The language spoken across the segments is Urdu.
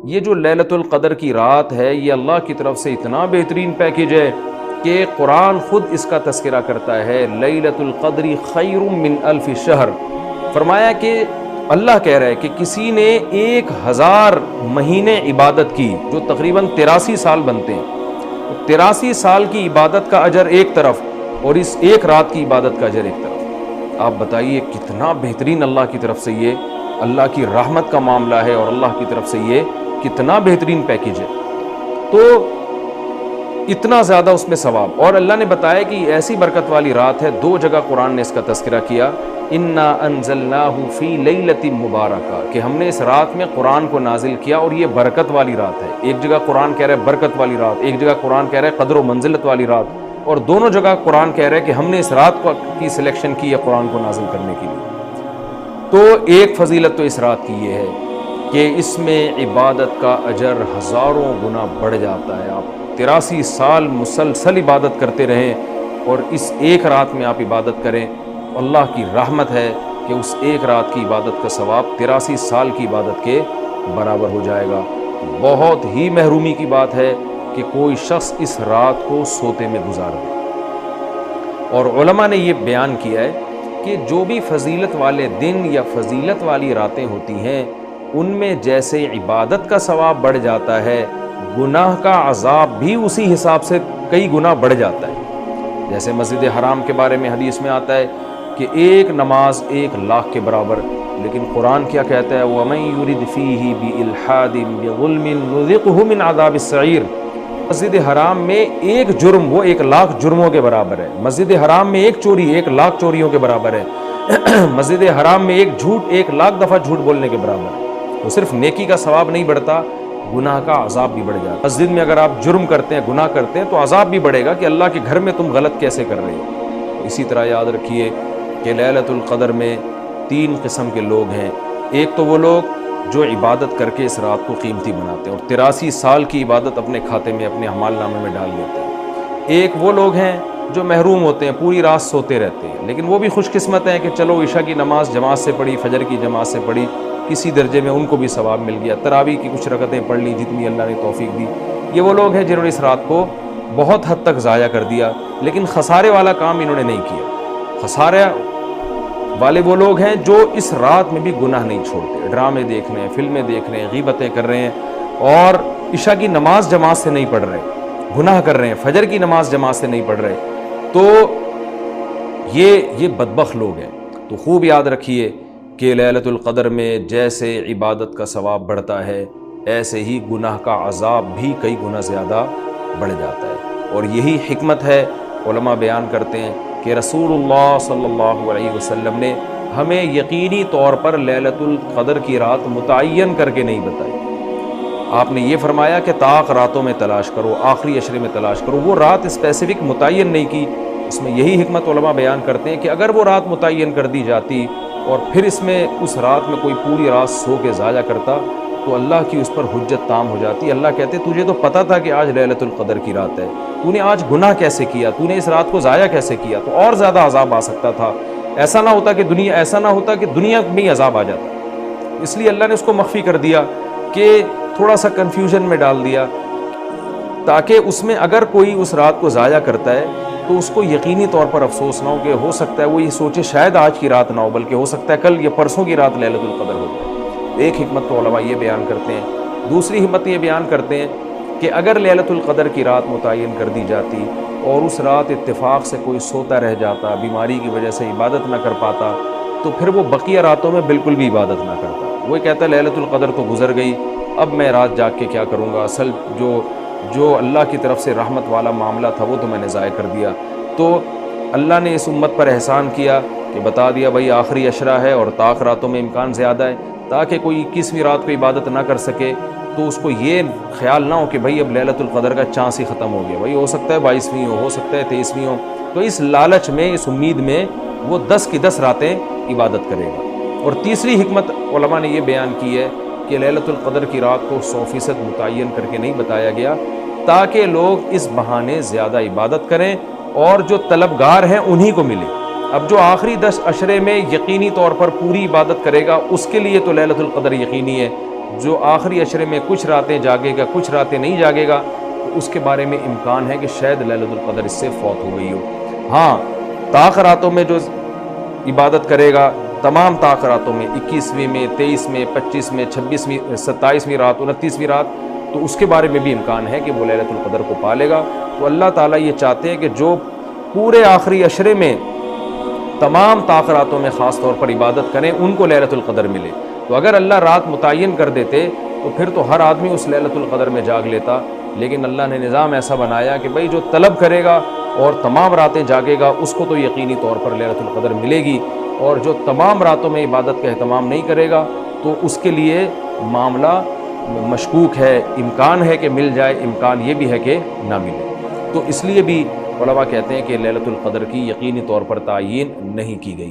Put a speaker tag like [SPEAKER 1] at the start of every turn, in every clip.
[SPEAKER 1] یہ جو لیلۃ القدر کی رات ہے یہ اللہ کی طرف سے اتنا بہترین پیکیج ہے کہ قرآن خود اس کا تذکرہ کرتا ہے، لیلۃ القدر خیر من الف شہر۔ فرمایا کہ اللہ کہہ رہا ہے کہ کسی نے 1000 مہینے عبادت کی، جو تقریباً 83 سال بنتے ہیں، 83 سال کی عبادت کا اجر ایک طرف اور اس ایک رات کی عبادت کا اجر ایک طرف۔ آپ بتائیے کتنا بہترین اللہ کی طرف سے یہ اللہ کی رحمت کا معاملہ ہے، اور اللہ کی طرف سے یہ کتنا بہترین پیکیج ہے، تو اتنا زیادہ اس میں ثواب۔ اور اللہ نے بتایا کہ ایسی برکت والی رات ہے، 2 جگہ قرآن نے اس کا تذکرہ کیا، انا انزلناہ فی لیلۃ مبارکہ، کہ ہم نے اس رات میں قرآن کو نازل کیا اور یہ برکت والی رات ہے۔ ایک جگہ قرآن کہہ رہا ہے برکت والی رات، ایک جگہ قرآن کہہ رہا ہے قدر و منزلت والی رات، اور دونوں جگہ قرآن کہہ رہا ہے کہ ہم نے اس رات کی سلیکشن کی ہے قرآن کو نازل کرنے کے لیے۔ تو ایک فضیلت تو اس رات کی یہ ہے کہ اس میں عبادت کا اجر ہزاروں گنا بڑھ جاتا ہے۔ آپ 83 سال مسلسل عبادت کرتے رہیں اور اس ایک رات میں آپ عبادت کریں، اللہ کی رحمت ہے کہ اس ایک رات کی عبادت کا ثواب 83 سال کی عبادت کے برابر ہو جائے گا۔ بہت ہی محرومی کی بات ہے کہ کوئی شخص اس رات کو سوتے میں گزار دے۔ اور علماء نے یہ بیان کیا ہے کہ جو بھی فضیلت والے دن یا فضیلت والی راتیں ہوتی ہیں ان میں جیسے عبادت کا ثواب بڑھ جاتا ہے، گناہ کا عذاب بھی اسی حساب سے کئی گنا بڑھ جاتا ہے۔ جیسے مسجد حرام کے بارے میں حدیث میں آتا ہے کہ ایک نماز 1,00,000 کے برابر، لیکن قرآن کیا کہتا ہے وَمَن يُرِدْ فِيهِ بِإِلْحَادٍ بِظُلْمٍ نُذِقْهُ مِنْ عَذَابِ السَّعِيرِ۔ مسجد حرام میں ایک جرم وہ 1,00,000 جرموں کے برابر ہے۔ مسجد حرام میں ایک چوری 1,00,000 چوریوں کے برابر ہے۔ مسجد حرام میں ایک جھوٹ 1,00,000 دفعہ جھوٹ بولنے کے برابر ہے۔ تو صرف نیکی کا ثواب نہیں بڑھتا، گناہ کا عذاب بھی بڑھ جاتا ہے۔ مسجد میں اگر آپ جرم کرتے ہیں، گناہ کرتے ہیں، تو عذاب بھی بڑھے گا کہ اللہ کے گھر میں تم غلط کیسے کر رہے ہو۔ اسی طرح یاد رکھیے کہ لیلۃ القدر میں 3 قسم کے لوگ ہیں۔ ایک تو وہ لوگ جو عبادت کر کے اس رات کو قیمتی بناتے ہیں اور 83 سال کی عبادت اپنے کھاتے میں، اپنے اعمال نامے میں ڈال لیتے ہیں۔ ایک وہ لوگ ہیں جو محروم ہوتے ہیں، پوری رات سوتے رہتے ہیں، لیکن وہ بھی خوش قسمت ہیں کہ چلو عشاء کی نماز جماعت سے پڑھی، فجر کی جماعت سے پڑھی، کسی درجے میں ان کو بھی ثواب مل گیا، تراویح کی کچھ رکعتیں پڑھ لی جتنی اللہ نے توفیق دی۔ یہ وہ لوگ ہیں جنہوں نے اس رات کو بہت حد تک ضائع کر دیا، لیکن خسارے والا کام انہوں نے نہیں کیا۔ خسارے والے وہ لوگ ہیں جو اس رات میں بھی گناہ نہیں چھوڑتے، ڈرامے دیکھ رہے ہیں، فلمیں دیکھ رہے ہیں، غیبتیں کر رہے ہیں، اور عشاء کی نماز جماعت سے نہیں پڑھ رہے، گناہ کر رہے ہیں، فجر کی نماز جماعت سے نہیں پڑھ رہے، تو یہ بدبخت لوگ ہیں۔ تو خوب یاد رکھیے کہ لیلۃ القدر میں جیسے عبادت کا ثواب بڑھتا ہے، ایسے ہی گناہ کا عذاب بھی کئی گنا زیادہ بڑھ جاتا ہے۔ اور یہی حکمت ہے، علماء بیان کرتے ہیں کہ رسول اللہ صلی اللہ علیہ وسلم نے ہمیں یقینی طور پر لیلۃ القدر کی رات متعین کر کے نہیں بتائی۔ آپ نے یہ فرمایا کہ طاق راتوں میں تلاش کرو، آخری عشرے میں تلاش کرو، وہ رات اسپیسیفک متعین نہیں کی۔ اس میں یہی حکمت علماء بیان کرتے ہیں کہ اگر وہ رات متعین کر دی جاتی اور پھر اس رات میں کوئی پوری رات سو کے ضائع کرتا تو اللہ کی اس پر حجت تام ہو جاتی۔ اللہ کہتے تجھے تو پتہ تھا کہ آج لیلۃ القدر کی رات ہے، تو نے آج گناہ کیسے کیا، تو نے اس رات کو ضائع کیسے کیا، تو اور زیادہ عذاب آ سکتا تھا۔ ایسا نہ ہوتا کہ دنیا میں ہی عذاب آ جاتا۔ اس لیے اللہ نے اس کو مخفی کر دیا کہ تھوڑا سا کنفیوژن میں ڈال دیا، تاکہ اس میں اگر کوئی اس رات کو ضائع کرتا ہے تو اس کو یقینی طور پر افسوس نہ ہو کہ ہو سکتا ہے وہ یہ سوچے شاید آج کی رات نہ ہو، بلکہ ہو سکتا ہے کل یا پرسوں کی رات لیلۃ القدر ہو جائے۔ ایک حکمت تو علماء یہ بیان کرتے ہیں۔ دوسری حکمت یہ بیان کرتے ہیں کہ اگر لیلۃ القدر کی رات متعین کر دی جاتی اور اس رات اتفاق سے کوئی سوتا رہ جاتا، بیماری کی وجہ سے عبادت نہ کر پاتا، تو پھر وہ بقیہ راتوں میں بالکل بھی عبادت نہ کرتا۔ وہ کہتا ہے لیلۃ القدر تو گزر گئی، اب میں رات جاگ کے کیا کروں گا، اصل جو اللہ کی طرف سے رحمت والا معاملہ تھا وہ تو میں نے ضائع کر دیا۔ تو اللہ نے اس امت پر احسان کیا کہ بتا دیا بھائی آخری عشرہ ہے اور طاق راتوں میں امکان زیادہ ہے، تاکہ کوئی 21ویں رات کو عبادت نہ کر سکے تو اس کو یہ خیال نہ ہو کہ بھائی اب لیلۃ القدر کا چانس ہی ختم ہو گیا، بھائی ہو سکتا ہے 22ویں ہو سکتا ہے 23ویں ہو، تو اس لالچ میں، اس امید میں وہ 10 کی 10 راتیں عبادت کرے گا۔ اور تیسری حکمت علماء نے یہ بیان کی ہے کہ لیلۃ القدر کی رات کو 100% متعین کر کے نہیں بتایا گیا تاکہ لوگ اس بہانے زیادہ عبادت کریں اور جو طلبگار ہیں انہی کو ملے۔ اب جو آخری 10 عشرے میں یقینی طور پر پوری عبادت کرے گا اس کے لیے تو لیلۃ القدر یقینی ہے، جو آخری عشرے میں کچھ راتیں جاگے گا کچھ راتیں نہیں جاگے گا تو اس کے بارے میں امکان ہے کہ شاید لیلۃ القدر اس سے فوت ہو گئی ہو۔ ہاں، طاق راتوں میں جو عبادت کرے گا، تمام طاق راتوں میں 21ویں میں، 23 میں، 25 میں، 26ویں، 27ویں رات، 29ویں رات، تو اس کے بارے میں بھی امکان ہے کہ وہ لیلۃ القدر کو پالے گا۔ تو اللہ تعالیٰ یہ چاہتے ہیں کہ جو پورے آخری عشرے میں تمام طاق راتوں میں خاص طور پر عبادت کریں ان کو لیلۃ القدر ملے۔ تو اگر اللہ رات متعین کر دیتے تو پھر تو ہر آدمی اس لیلۃ القدر میں جاگ لیتا، لیکن اللہ نے نظام ایسا بنایا کہ بھئی جو طلب کرے گا اور تمام راتیں جاگے گا اس کو تو یقینی طور پر لیلۃ القدر ملے گی، اور جو تمام راتوں میں عبادت کا اہتمام نہیں کرے گا تو اس کے لیے معاملہ مشکوک ہے، امکان ہے کہ مل جائے، امکان یہ بھی ہے کہ نہ ملے۔ تو اس لیے بھی علماء کہتے ہیں کہ لیلۃ القدر کی یقینی طور پر تعیین نہیں کی گئی۔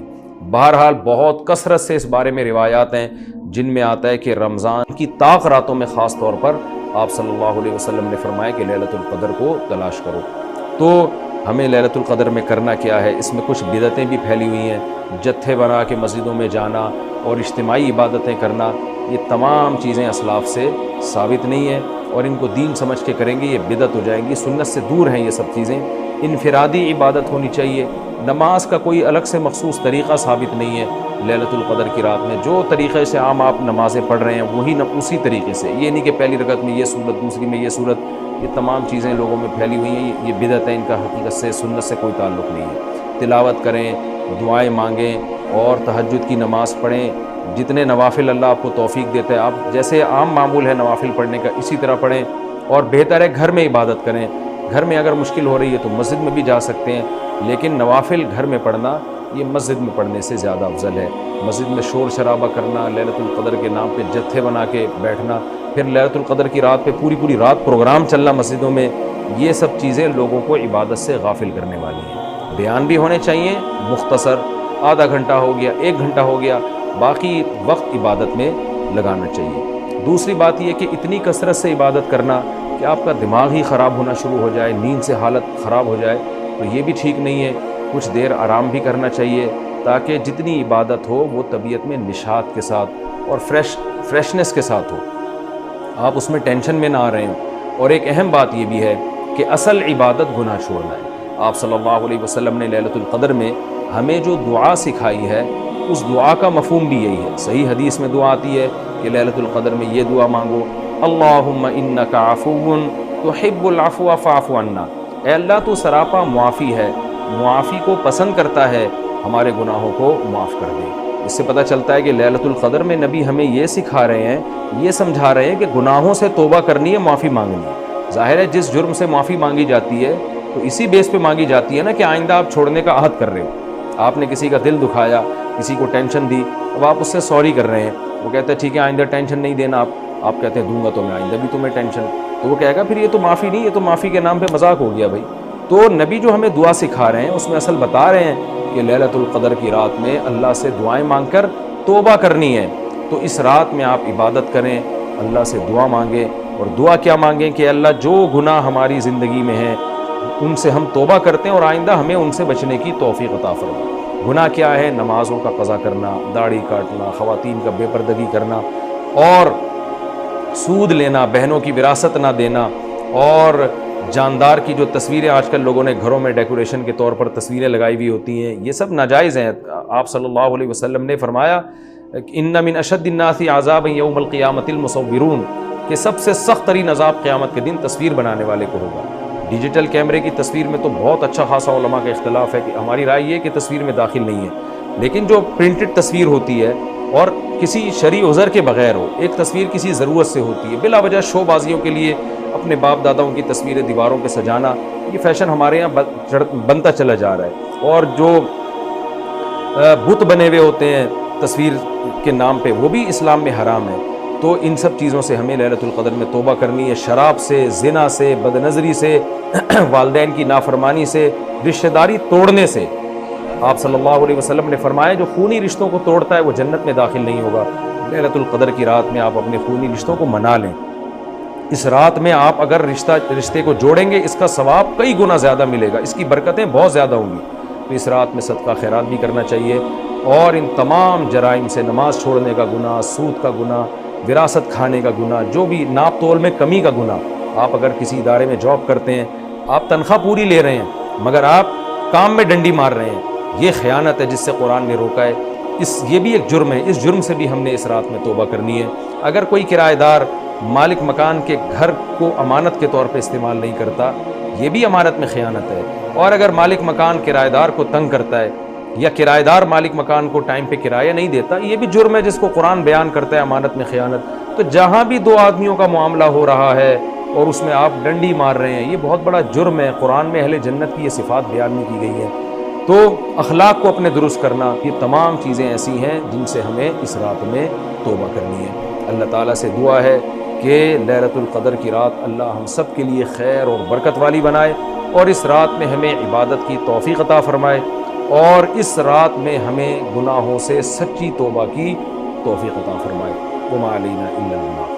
[SPEAKER 1] بہرحال بہت کثرت سے اس بارے میں روایات ہیں جن میں آتا ہے کہ رمضان کی طاق راتوں میں خاص طور پر آپ صلی اللہ علیہ وسلم نے فرمایا کہ لیلۃ القدر کو تلاش کرو۔ تو ہمیں لیلۃ القدر میں کرنا کیا ہے؟ اس میں کچھ بدعتیں بھی پھیلی ہوئی ہیں، جتھے بنا کے مسجدوں میں جانا اور اجتماعی عبادتیں کرنا، یہ تمام چیزیں اسلاف سے ثابت نہیں ہیں، اور ان کو دین سمجھ کے کریں گے یہ بدعت ہو جائیں گی، سنت سے دور ہیں یہ سب چیزیں۔ انفرادی عبادت ہونی چاہیے، نماز کا کوئی الگ سے مخصوص طریقہ ثابت نہیں ہے لیلۃ القدر کی رات میں، جو طریقے سے عام آپ نمازیں پڑھ رہے ہیں وہی اسی طریقے سے، یہ نہیں کہ پہلی رکعت میں یہ صورت، دوسری میں یہ صورت، یہ تمام چیزیں لوگوں میں پھیلی ہوئی ہیں، یہ بدعت ہے، ان کا حقیقت سے سنت سے کوئی تعلق نہیں ہے۔ تلاوت کریں، دعائیں مانگیں اور تہجد کی نماز پڑھیں، جتنے نوافل اللہ آپ کو توفیق دیتا ہے، آپ جیسے عام معمول ہے نوافل پڑھنے کا اسی طرح پڑھیں، اور بہتر ہے گھر میں عبادت کریں۔ گھر میں اگر مشکل ہو رہی ہے تو مسجد میں بھی جا سکتے ہیں، لیکن نوافل گھر میں پڑھنا یہ مسجد میں پڑھنے سے زیادہ افضل ہے۔ مسجد میں شور شرابہ کرنا، لیلۃ القدر کے نام پہ جتھے بنا کے بیٹھنا، پھر لیلۃ القدر کی رات پہ پوری رات پروگرام چلنا مسجدوں میں، یہ سب چیزیں لوگوں کو عبادت سے غافل کرنے والی ہیں۔ بیان بھی ہونے چاہیے مختصر، آدھا گھنٹہ ہو گیا، 1 گھنٹہ ہو گیا، باقی وقت عبادت میں لگانا چاہیے۔ دوسری بات یہ کہ اتنی کثرت سے عبادت کرنا کہ آپ کا دماغ ہی خراب ہونا شروع ہو جائے، نیند سے حالت خراب ہو جائے، تو یہ بھی ٹھیک نہیں ہے۔ کچھ دیر آرام بھی کرنا چاہیے تاکہ جتنی عبادت ہو وہ طبیعت میں نشاط کے ساتھ اور فریشنس کے ساتھ ہو، آپ اس میں ٹینشن میں نہ آ رہے ہوں۔ اور ایک اہم بات یہ بھی ہے کہ اصل عبادت گناہ چھوڑنا ہے۔ آپ صلی اللہ علیہ وسلم نے لیلۃ القدر میں ہمیں جو دعا سکھائی ہے اس دعا کا مفہوم بھی یہی ہے۔ صحیح حدیث میں دعا آتی ہے کہ لیلۃ القدر میں یہ دعا مانگو، اللہم انک عفو تحب العفو فاعف عنا، اے اللہ تو سراپا معافی ہے، معافی کو پسند کرتا ہے، ہمارے گناہوں کو معاف کر دے۔ اس سے پتہ چلتا ہے کہ لیلۃ القدر میں نبی ہمیں یہ سکھا رہے ہیں، یہ سمجھا رہے ہیں کہ گناہوں سے توبہ کرنی ہے، معافی مانگنی ہے۔ ظاہر ہے جس جرم سے معافی مانگی جاتی ہے تو اسی بیس پہ مانگی جاتی ہے نا کہ آئندہ آپ چھوڑنے کا عہد کر رہے ہو۔ آپ نے کسی کا دل دکھایا، کسی کو ٹینشن دی، اب آپ اس سے سوری کر رہے ہیں، وہ کہتا ہے ٹھیک ہے آئندہ ٹینشن نہیں دینا، آپ کہتے ہیں دوں گا تو میں آئندہ بھی تمہیں ٹینشن، تو وہ کہے گا پھر یہ تو معافی نہیں، یہ تو معافی کے نام پہ مذاق ہو گیا بھائی۔ تو نبی جو ہمیں دعا سکھا رہے ہیں اس میں اصل بتا رہے ہیں کہ لیلۃ القدر کی رات میں اللہ سے دعائیں مانگ کر توبہ کرنی ہے۔ تو اس رات میں آپ عبادت کریں، اللہ سے دعا مانگیں، اور دعا کیا مانگیں کہ اللہ جو گناہ ہماری زندگی میں ہیں ان سے ہم توبہ کرتے ہیں اور آئندہ ہمیں ان سے بچنے کی توفیق عطا فرما۔ گناہ کیا ہے؟ نمازوں کا قضا کرنا، داڑھی کاٹنا، خواتین کا بے پردگی کرنا، اور سود لینا، بہنوں کی وراثت نہ دینا، اور جاندار کی جو تصویریں آج کل لوگوں نے گھروں میں ڈیکوریشن کے طور پر تصویریں لگائی ہوئی ہوتی ہیں، یہ سب ناجائز ہیں۔ آپ صلی اللہ علیہ وسلم نے فرمایا ان من اشد الناس عذابا یوم القیامۃ المصورون، کہ سب سے سخت ترین عذاب قیامت کے دن تصویر بنانے والے کو ہوگا۔ ڈیجیٹل کیمرے کی تصویر میں تو بہت اچھا خاصا علماء کا اختلاف ہے، کہ ہماری رائے یہ کہ تصویر میں داخل نہیں ہے، لیکن جو پرنٹڈ تصویر ہوتی ہے اور کسی شرعی عذر کے بغیر ہو، ایک تصویر کسی ضرورت سے ہوتی ہے، بلا وجہ شو بازیوں کے لیے اپنے باپ داداؤں کی تصویریں دیواروں پہ سجانا، یہ فیشن ہمارے یہاں بنتا چلا جا رہا ہے۔ اور جو بت بنے ہوئے ہوتے ہیں تصویر کے نام پہ، وہ بھی اسلام میں حرام ہے۔ تو ان سب چیزوں سے ہمیں لیلۃ القدر میں توبہ کرنی ہے، شراب سے، زنا سے، بد نظری سے، والدین کی نافرمانی سے، رشتہ داری توڑنے سے۔ آپ صلی اللہ علیہ وسلم نے فرمایا جو خونی رشتوں کو توڑتا ہے وہ جنت میں داخل نہیں ہوگا۔ لیلۃ القدر کی رات میں آپ اپنے خونی رشتوں کو منا لیں۔ اس رات میں آپ اگر رشتے کو جوڑیں گے اس کا ثواب کئی گنا زیادہ ملے گا، اس کی برکتیں بہت زیادہ ہوں گی۔ تو اس رات میں صدقہ خیرات بھی کرنا چاہیے، اور ان تمام جرائم سے، نماز چھوڑنے کا گناہ، سود کا گناہ، وراثت کھانے کا گناہ، جو بھی ناپ تول میں کمی کا گناہ، آپ اگر کسی ادارے میں جاب کرتے ہیں، آپ تنخواہ پوری لے رہے ہیں مگر آپ کام میں ڈنڈی مار رہے ہیں، یہ خیانت ہے جس سے قرآن نے روکا ہے۔ یہ بھی ایک جرم ہے، اس جرم سے بھی ہم نے اس رات میں توبہ کرنی ہے۔ اگر کوئی کرایہ دار مالک مکان کے گھر کو امانت کے طور پہ استعمال نہیں کرتا، یہ بھی امانت میں خیانت ہے۔ اور اگر مالک مکان کرایہ دار کو تنگ کرتا ہے یا کرایہ دار مالک مکان کو ٹائم پہ کرایہ نہیں دیتا، یہ بھی جرم ہے جس کو قرآن بیان کرتا ہے امانت میں خیانت۔ تو جہاں بھی دو آدمیوں کا معاملہ ہو رہا ہے اور اس میں آپ ڈنڈی مار رہے ہیں، یہ بہت بڑا جرم ہے۔ قرآن میں اہل جنت کی یہ صفات بیان نہیں کی گئی ہیں۔ تو اخلاق کو اپنے درست کرنا، یہ تمام چیزیں ایسی ہیں جن سے ہمیں اس رات میں توبہ کرنی ہے۔ اللہ تعالیٰ سے دعا ہے کہ لیلۃ القدر کی رات اللہ ہم سب کے لیے خیر اور برکت والی بنائے، اور اس رات میں ہمیں عبادت کی توفیق عطا فرمائے، اور اس رات میں ہمیں گناہوں سے سچی توبہ کی توفیق عطا فرمائے۔ وما علینا الا البلاغ۔